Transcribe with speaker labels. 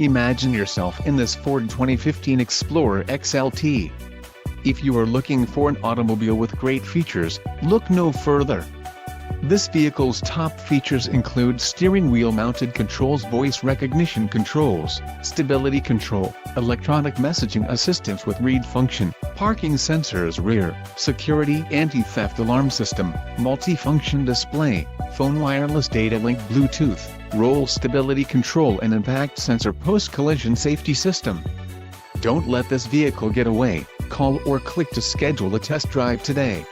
Speaker 1: Imagine yourself in this Ford 2015 Explorer XLT. If you are looking for an automobile with great features, look no further. This vehicle's top features include steering wheel mounted controls, voice recognition controls, stability control, electronic messaging assistance with read function, parking sensors, rear, security anti-theft alarm system, multi-function display, phone wireless data link, Bluetooth, roll stability control and impact sensor post-collision safety system. Don't let this vehicle get away. Call or click to schedule a test drive today.